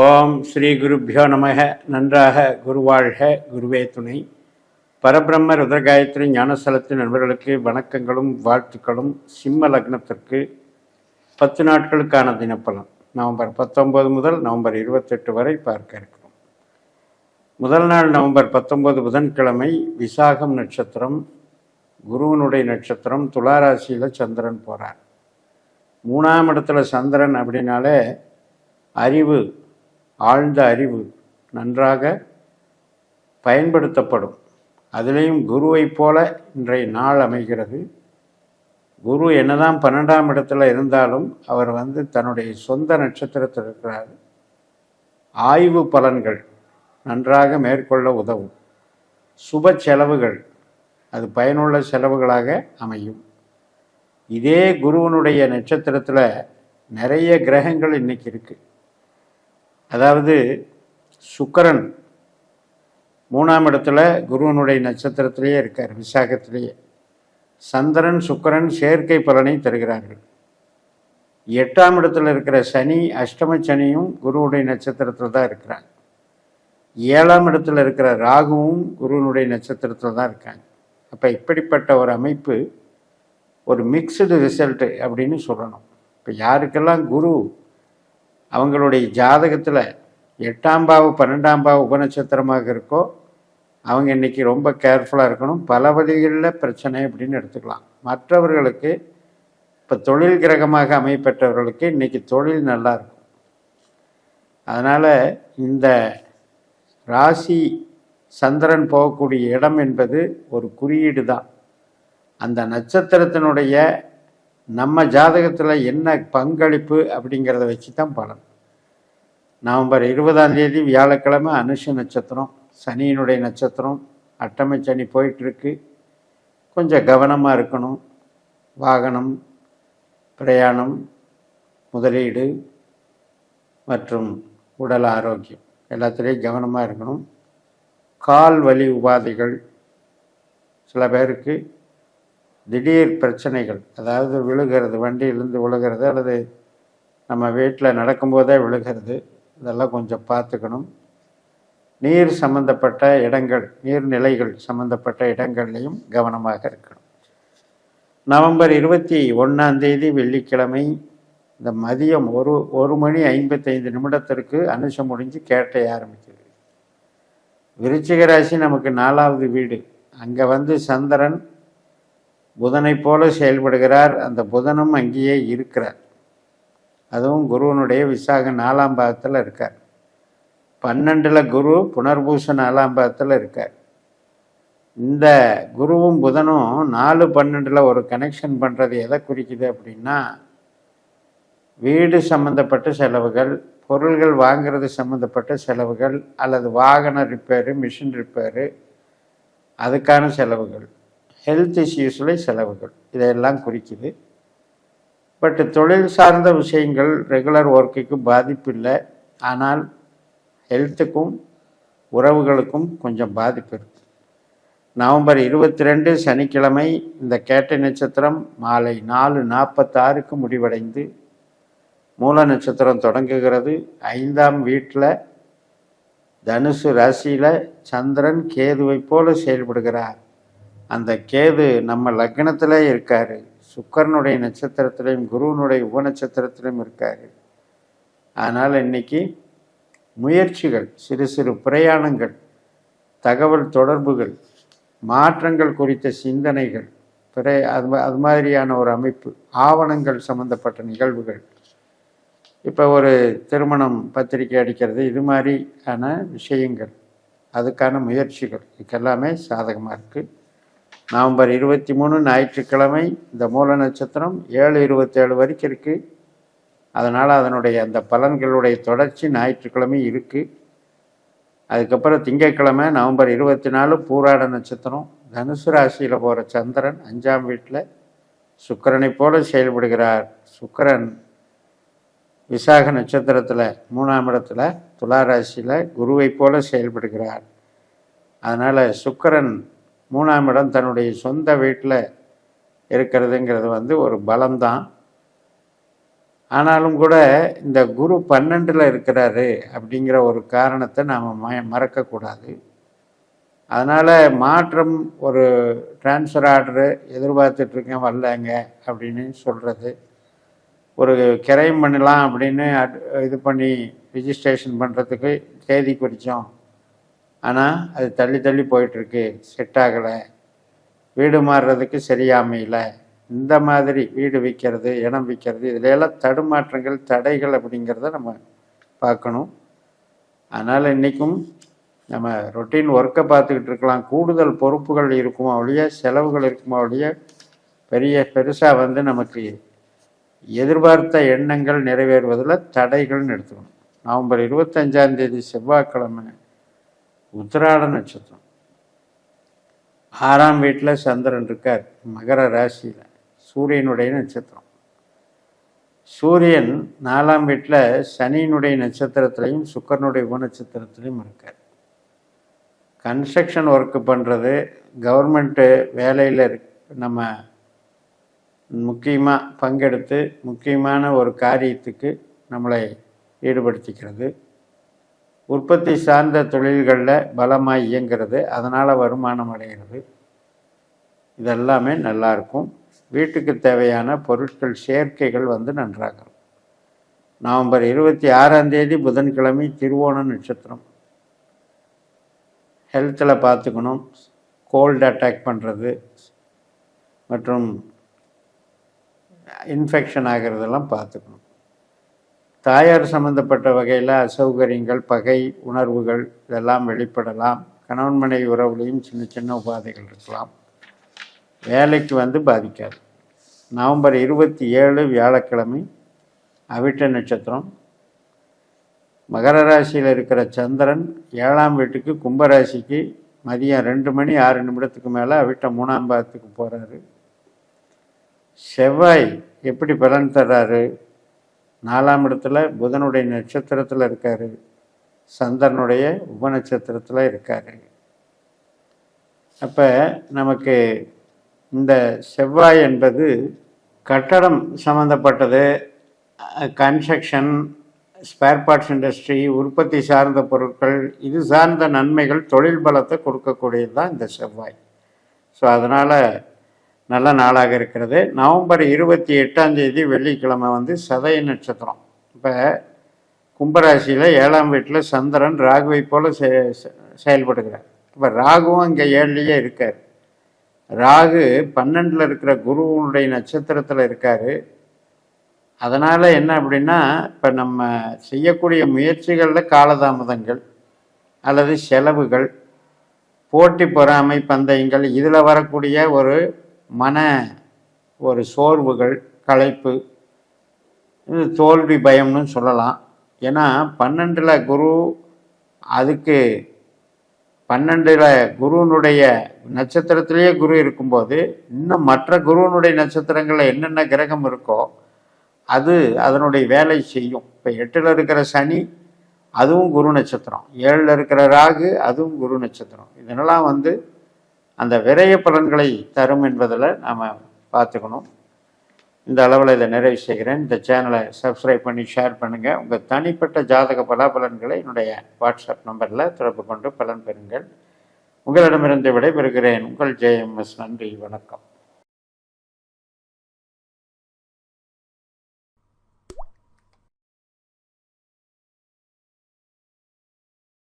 ஓம் ஸ்ரீ குருப்பியோ நமக. நன்றாக குருவாழ்க, குருவே துணை. பரபிரம்ம ருத்ரகாயத்ரி ஞானஸ்தலத்தின் நண்பர்களுக்கு வணக்கங்களும் வாழ்த்துக்களும். சிம்ம லக்னத்திற்கு 10 நாட்களுக்கான தினப்பலன் நவம்பர் 19 முதல் நவம்பர் 28 வரை பார்க்க இருக்கிறோம். முதல் நாள் நவம்பர் 19 புதன்கிழமை, விசாகம் நட்சத்திரம், குருவனுடைய நட்சத்திரம். துளாராசியில் சந்திரன் போகிறார். 3ஆம் இடத்துல சந்திரன் அப்படின்னாலே அறிவு, ஆழ்ந்த அறிவு நன்றாக பயன்படுத்தப்படும். அதிலேயும் குருவை போல இன்றைய நாள் அமைகிறது. குரு என்னதான் 12ஆம் இடத்துல இருந்தாலும் அவர் தன்னுடைய சொந்த நட்சத்திரத்தில் இருக்கிறார். ஆய்வு பலன்கள் நன்றாக மேற்கொள்ள உதவும். சுப செலவுகள் அது பயனுள்ள செலவுகளாக அமையும். இதே குருவனுடைய நட்சத்திரத்தில் நிறைய கிரகங்கள் இன்னைக்கு இருக்குது. அதாவது சுக்கிரன் 3ஆம் இடத்துல குருவனுடைய நட்சத்திரத்திலேயே இருக்கார், விசாகத்திலேயே. சந்திரன் சுக்கிரன் சேர்க்கை பலனை தருகிறார்கள். 8ஆம் இடத்துல இருக்கிற சனி, அஷ்டம சனியும் குருவுடைய நட்சத்திரத்தில் தான் இருக்கிறாங்க. 7ஆம் இடத்துல இருக்கிற ராகுவும் குருவனுடைய நட்சத்திரத்தில் தான் இருக்காங்க. அப்போ இப்படிப்பட்ட ஒரு அமைப்பு ஒரு மிக்சடு ரிசல்ட்டு அப்படின்னு சொல்லணும். இப்போ யாருக்கெல்லாம் குரு அவங்களுடைய ஜாதகத்தில் 8ஆம் பாவ 12ஆம் பாவ உபநட்சத்திரமாக இருக்கோ அவங்க இன்றைக்கி ரொம்ப கேர்ஃபுல்லாக இருக்கணும். பல வழிகளில் பிரச்சனை அப்படின்னு எடுத்துக்கலாம். மற்றவர்களுக்கு இப்போ தொழில் கிரகமாக அமைப்பெற்றவர்களுக்கு இன்றைக்கி தொழில் நல்லா இருக்கும். அதனால் இந்த ராசி சந்திரன் போகக்கூடிய இடம் என்பது ஒரு குறியீடு தான். அந்த நட்சத்திரத்தினுடைய நம்ம ஜாதகத்தில் என்ன பங்களிப்பு அப்படிங்கிறத வச்சு தான் பலன். நவம்பர் 20ஆம் தேதி வியாழக்கிழமை அனுஷ நட்சத்திரம், சனியினுடைய நட்சத்திரம். அட்டமை சனி போயிட்டுருக்கு. கொஞ்சம் கவனமாக இருக்கணும். வாகனம், பிரயாணம், முதலீடு மற்றும் உடல் ஆரோக்கியம் எல்லாத்துலேயும் கவனமாக இருக்கணும். கால் வலி உபாதைகள், சில பேருக்கு திடீர் பிரச்சனைகள், அதாவது விழுகிறது, வண்டியிலேருந்து விழுகிறது அல்லது நம்ம வீட்டில் நடக்கும்போதே விழுகிறது, இதெல்லாம் கொஞ்சம் பார்த்துக்கணும். நீர் சம்பந்தப்பட்ட இடங்கள், நீர்நிலைகள் சம்பந்தப்பட்ட இடங்கள்லையும் கவனமாக இருக்கணும். நவம்பர் 21ஆம் தேதி வெள்ளிக்கிழமை இந்த மதியம் 1:55 அனுஷம் முடிஞ்சு கேட்டை ஆரம்பிக்குது. விருச்சிக ராசி நமக்கு 4வது வீடு. அங்கே சந்திரன் புதனை போல செயல்படுகிறார். அந்த புதனும் அங்கேயே இருக்கிறார். அதுவும் குருவனுடைய விசாக 4ஆம் பாகத்தில் இருக்கார். 12ல் குரு புனர்பூச 4ஆம் பாகத்தில் இருக்கார். இந்த குருவும் புதனும் 4-12 ஒரு கனெக்ஷன் பண்ணுறது எதை குறிக்குது அப்படின்னா, வீடு சம்மந்தப்பட்ட செலவுகள், பொருள்கள் வாங்கிறது சம்மந்தப்பட்ட செலவுகள், அல்லது வாகன ரிப்பேரு, மிஷின் ரிப்பேரு, அதுக்கான செலவுகள், ஹெல்த் இஷ்யூஸில் செலவுகள், இதையெல்லாம் குறிக்குது. பட் தொழில் சார்ந்த விஷயங்கள் ரெகுலர் ஒர்க்குக்கு பாதிப்பு இல்லை. ஆனால் ஹெல்த்துக்கும் உறவுகளுக்கும் கொஞ்சம் பாதிப்பு இருக்குது. நவம்பர் 22 சனிக்கிழமை இந்த கேட்டை நட்சத்திரம் மாலை 4:46 முடிவடைந்து மூல நட்சத்திரம் தொடங்குகிறது. 5ஆம் வீட்டில் தனுசு ராசியில் சந்திரன் கேதுவை போல செயல்படுகிறார். அந்த கேது நம்ம லக்னத்தில் இருக்கார். சுக்கிரனுடைய நட்சத்திரத்திலையும் குருவனுடைய உபநட்சத்திரத்திலையும் இருக்கார். அதனால் இன்னைக்கு முயற்சிகள், சிறு சிறு பிரயாணங்கள், தகவல் தொடர்புகள், மாற்றங்கள் குறித்த சிந்தனைகள், அது மாதிரியான ஒரு அமைப்பு, ஆவணங்கள் சம்பந்தப்பட்ட நிகழ்வுகள், இப்போ ஒரு திருமணம் பத்திரிக்கை அடிக்கிறது, இது மாதிரியான விஷயங்கள், அதுக்கான முயற்சிகள், இதுக்கெல்லாமே சாதகமாக இருக்குது. நவம்பர் 23 ஞாயிற்றுக்கிழமை இந்த மூல நட்சத்திரம் 7:27 வரைக்கும் இருக்குது. அதனால் அதனுடைய அந்த பலன்களுடைய தொடர்ச்சி ஞாயிற்றுக்கிழமை இருக்குது. அதுக்கப்புறம் திங்கட்கிழமை நவம்பர் 24 பூராட நட்சத்திரம், தனுசு ராசியில் போகிற சந்திரன் 5ஆம் வீட்டில் சுக்கிரனை போல செயல்படுகிறார். சுக்கிரன் விசாக நட்சத்திரத்தில் 3ஆம் இடத்துல துளாராசியில் குருவை போல செயல்படுகிறார். அதனால் சுக்கிரன் 3ஆம் இடம் தன்னுடைய சொந்த வீட்டில் இருக்கிறதுங்கிறது ஒரு பலம்தான். ஆனாலும் கூட இந்த குரு 12ல் இருக்கிறாரு அப்படிங்கிற ஒரு காரணத்தை நாம் மறக்கக்கூடாது. அதனால் மாற்றம், ஒரு டிரான்ஸ்ஃபர் ஆர்டரு எதிர்பார்த்துட்ருக்கேன் வரலங்க அப்படின்னு சொல்கிறது, ஒரு கிரைம் பண்ணலாம் அப்படின்னு இது பண்ணி ரிஜிஸ்ட்ரேஷன் பண்ணுறதுக்கு தேதி குறித்தோம், ஆனால் அது தள்ளி தள்ளி போயிட்டுருக்கு, செட் ஆகலை, வீடு மாறுறதுக்கு சரியாமையில், இந்த மாதிரி வீடு விற்கிறது, இடம் விற்கிறது, இதிலெல்லாம் தடுமாற்றங்கள், தடைகள் அப்படிங்கிறத நம்ம பார்க்கணும். அதனால் இன்றைக்கும் நம்ம ரொட்டீன் ஒர்க்கை பார்த்துக்கிட்டு இருக்கலாம். கூடுதல் பொறுப்புகள் இருக்குமா ஒழிய, செலவுகள் இருக்குமா ஒழிய, பெருசாக வந்து நமக்கு எதிர்பார்த்த எண்ணங்கள் நிறைவேறுவதில் தடைகள்னு எடுத்துக்கணும். நவம்பர் 25 செவ்வாய்க்கிழமை உத்திராட நட்சத்திரம், 6ஆம் வீட்டில் சந்திரன் இருக்கார், மகர ராசியில், சூரியனுடைய நட்சத்திரம். சூரியன் 4ஆம் வீட்டில் சனியினுடைய நட்சத்திரத்திலையும் சுக்கரனுடைய உபநட்சத்திரத்திலையும் இருக்கார். கன்ஸ்ட்ரக்ஷன் ஒர்க்கு பண்ணுறது, கவர்மெண்ட்டு வேலையில் நம்ம முக்கியமாக பங்கெடுத்து முக்கியமான ஒரு காரியத்துக்கு நம்மளை ஈடுபடுத்திக்கிறது, உற்பத்தி சார்ந்த தொழில்களில் பலமாக இயங்கிறது, அதனால் வருமானம் அடைகிறது, இதெல்லாமே நல்லாயிருக்கும். வீட்டுக்கு தேவையான பொருட்கள் சேர்க்கைகள் வந்து நன்றாக இருக்கும். நவம்பர் 26 புதன்கிழமை திருவோண நட்சத்திரம். ஹெல்த்தில் பார்த்துக்கணும், கோல்டு அட்டாக் பண்ணுறது மற்றும் இன்ஃபெக்ஷன் ஆகிறதெல்லாம் பார்த்துக்கணும். தாயார் சம்மந்தப்பட்ட வகையில் அசௌகரியங்கள், பகை உணர்வுகள் இதெல்லாம் வெளிப்படலாம். கணவன் மனைவி உறவுலையும் சின்ன சின்ன உபாதைகள் இருக்கலாம். வேலைக்கு வந்து பாதிக்காது. நவம்பர் 27 வியாழக்கிழமை அவிட்ட நட்சத்திரம். மகர ராசியில் இருக்கிற சந்திரன் 7ஆம் வீட்டுக்கு கும்பராசிக்கு மதியம் 2:06 மேலே அவிட்ட 3ஆம் பாவத்துக்கு போகிறாரு. செவ்வாய் எப்படி பலன் தர்றாரு? 4ஆம் இடத்துல புதனுடைய நட்சத்திரத்தில் இருக்கார், சந்திரனுடைய உபநட்சத்திரத்தில் இருக்கார். அப்போ நமக்கு இந்த செவ்வாய் என்பது கட்டடம் சம்மந்தப்பட்டது, கன்ஸ்ட்ரக்ஷன், ஸ்பேர் பார்ட்ஸ் இண்டஸ்ட்ரி, உற்பத்தி சார்ந்த பொருட்கள், இது சார்ந்த நன்மைகள், தொழில் பலத்தை கொடுக்கக்கூடியது தான் இந்த செவ்வாய். ஸோ அதனால் நல்ல நாளாக இருக்கிறது. நவம்பர் 28 வெள்ளிக்கிழமை வந்து சதய நட்சத்திரம். இப்போ கும்பராசியில் 7ஆம் வீட்டில் சந்திரன் ராகுவை போல் செயல்படுகிறார். இப்போ ராகுவும் இங்கே 7லேயே இருக்கார். ராகு 12ல் இருக்கிற குருவனுடைய நட்சத்திரத்தில் இருக்கார். அதனால் என்ன அப்படின்னா, இப்போ நம்ம செய்யக்கூடிய முயற்சிகளில் காலதாமதங்கள் அல்லது செலவுகள், போட்டி பொறாமை பந்தயங்கள், இதில் வரக்கூடிய ஒரு சோர்வுகள், களைப்பு, இது தோல்வி பயம்னு சொல்லலாம். ஏன்னா 12ல் குரு, அதுக்கு 12ல் குருவனுடைய நட்சத்திரத்திலேயே குரு இருக்கும்போது, இன்னும் மற்ற குருவனுடைய நட்சத்திரங்களில் என்னென்ன கிரகம் இருக்கோ அது அதனுடைய வேலை செய்யும். இப்போ 8ல் இருக்கிற சனி, அதுவும் குரு நட்சத்திரம். 7ல் இருக்கிற ராகு, அதுவும் குரு நட்சத்திரம். இதனெல்லாம் வந்து அந்த விரய பலன்களை தரும் என்பதில் நாம் பார்த்துக்கணும். இந்த அளவில் இதை நிறைவு செய்கிறேன். இந்த சேனலை சப்ஸ்கிரைப் பண்ணி ஷேர் பண்ணுங்கள். உங்கள் தனிப்பட்ட ஜாதக பலாபலன்களை என்னுடைய வாட்ஸ்அப் நம்பரில் தொடர்பு கொண்டு பலன் பெறுங்கள். உங்களிடமிருந்து விடைபெறுகிறேன். உங்கள் JMS. நன்றி, வணக்கம்.